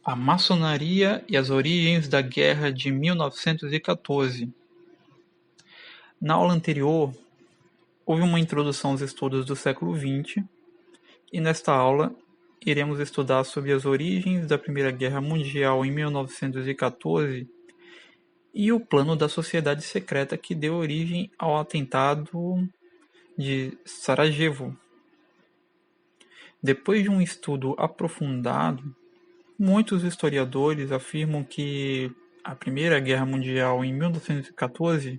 A maçonaria e as origens da Guerra de 1914. Na aula anterior, houve uma introdução aos estudos do século XX, e nesta aula iremos estudar sobre as origens da Primeira Guerra Mundial em 1914 e o plano da sociedade secreta que deu origem ao atentado de Sarajevo. Depois de um estudo aprofundado, muitos historiadores afirmam que a Primeira Guerra Mundial em 1914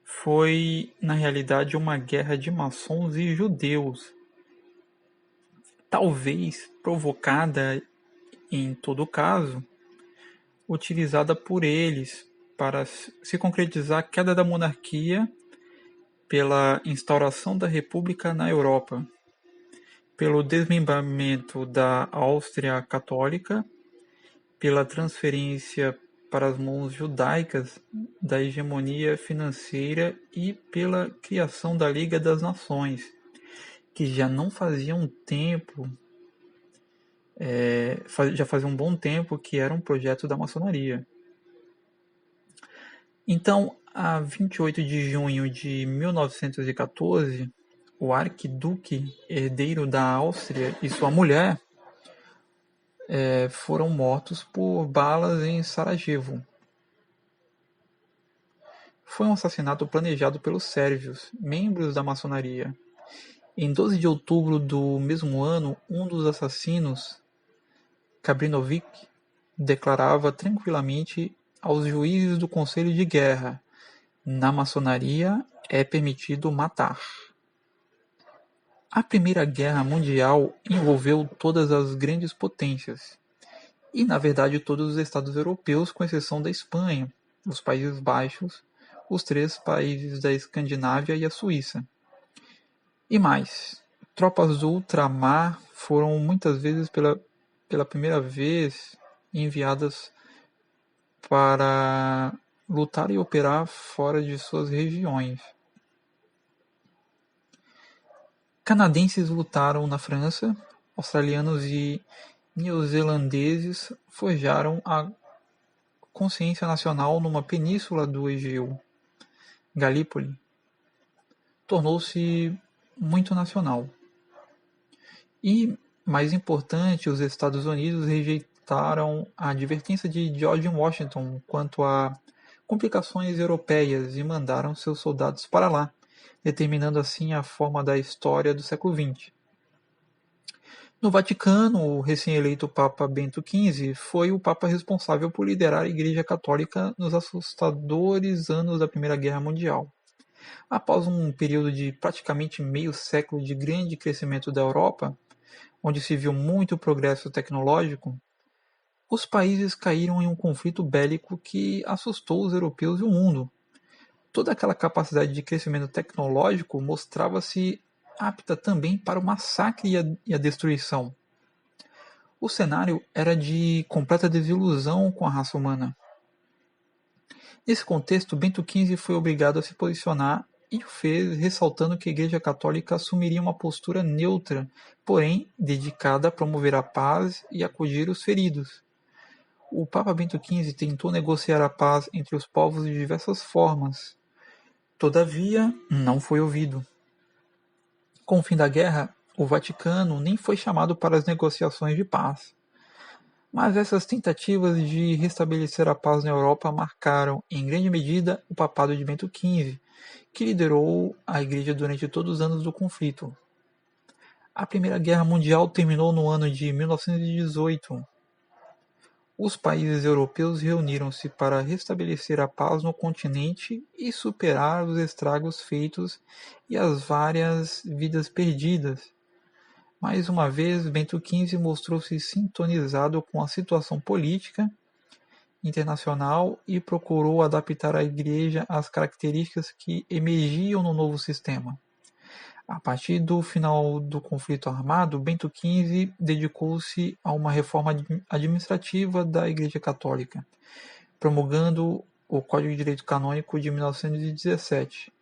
foi, na realidade, uma guerra de maçons e judeus, talvez provocada, em todo caso, utilizada por eles para se concretizar a queda da monarquia pela instauração da República na Europa, pelo desmembramento da Áustria Católica, pela transferência para as mãos judaicas da hegemonia financeira e pela criação da Liga das Nações, que já não fazia um tempo, já fazia um bom tempo que era um projeto da maçonaria. Então, a 28 de junho de 1914, o arquiduque herdeiro da Áustria e sua mulher foram mortos por balas em Sarajevo. Foi um assassinato planejado pelos sérvios, membros da maçonaria. Em 12 de outubro do mesmo ano, um dos assassinos, Kabrinović, declarava tranquilamente aos juízes do Conselho de Guerra: na maçonaria é permitido matar. A Primeira Guerra Mundial envolveu todas as grandes potências, e na verdade todos os estados europeus, com exceção da Espanha, os Países Baixos, os 3 países da Escandinávia e a Suíça. E mais, tropas do ultramar foram muitas vezes pela primeira vez enviadas para lutar e operar fora de suas regiões. Canadenses lutaram na França, australianos e neozelandeses forjaram a consciência nacional numa península do Egeu. Galípoli tornou-se muito nacional. E, mais importante, os Estados Unidos rejeitaram a advertência de George Washington quanto a complicações europeias e mandaram seus soldados para lá, determinando assim a forma da história do século XX. No Vaticano, o recém-eleito Papa Bento XV foi o Papa responsável por liderar a Igreja Católica nos assustadores anos da Primeira Guerra Mundial. Após um período de praticamente meio século de grande crescimento da Europa, onde se viu muito progresso tecnológico, os países caíram em um conflito bélico que assustou os europeus e o mundo. Toda aquela capacidade de crescimento tecnológico mostrava-se apta também para o massacre e a destruição. O cenário era de completa desilusão com a raça humana. Nesse contexto, Bento XV foi obrigado a se posicionar e o fez ressaltando que a Igreja Católica assumiria uma postura neutra, porém dedicada a promover a paz e acolher os feridos. O Papa Bento XV tentou negociar a paz entre os povos de diversas formas. Todavia, não foi ouvido. Com o fim da guerra, o Vaticano nem foi chamado para as negociações de paz. Mas essas tentativas de restabelecer a paz na Europa marcaram, em grande medida, o papado de Bento XV, que liderou a Igreja durante todos os anos do conflito. A Primeira Guerra Mundial terminou no ano de 1918. Os países europeus reuniram-se para restabelecer a paz no continente e superar os estragos feitos e as várias vidas perdidas. Mais uma vez, Bento XV mostrou-se sintonizado com a situação política internacional e procurou adaptar a Igreja às características que emergiam no novo sistema. A partir do final do conflito armado, Bento XV dedicou-se a uma reforma administrativa da Igreja Católica, promulgando o Código de Direito Canônico de 1917.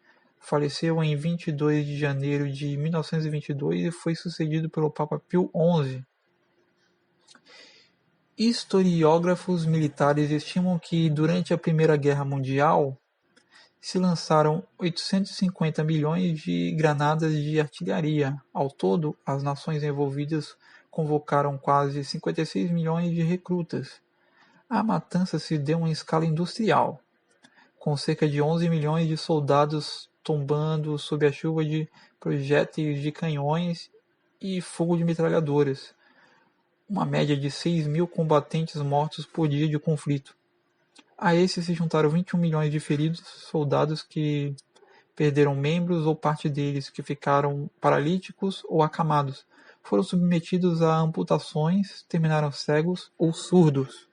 Faleceu em 22 de janeiro de 1922 e foi sucedido pelo Papa Pio XI. Historiógrafos militares estimam que, durante a Primeira Guerra Mundial, se lançaram 850 milhões de granadas de artilharia. Ao todo, as nações envolvidas convocaram quase 56 milhões de recrutas. A matança se deu em escala industrial, com cerca de 11 milhões de soldados tombando sob a chuva de projéteis de canhões e fogo de metralhadoras, uma média de 6.000 combatentes mortos por dia de conflito. A esses se juntaram 21 milhões de feridos, soldados que perderam membros ou parte deles, que ficaram paralíticos ou acamados, foram submetidos a amputações, terminaram cegos ou surdos.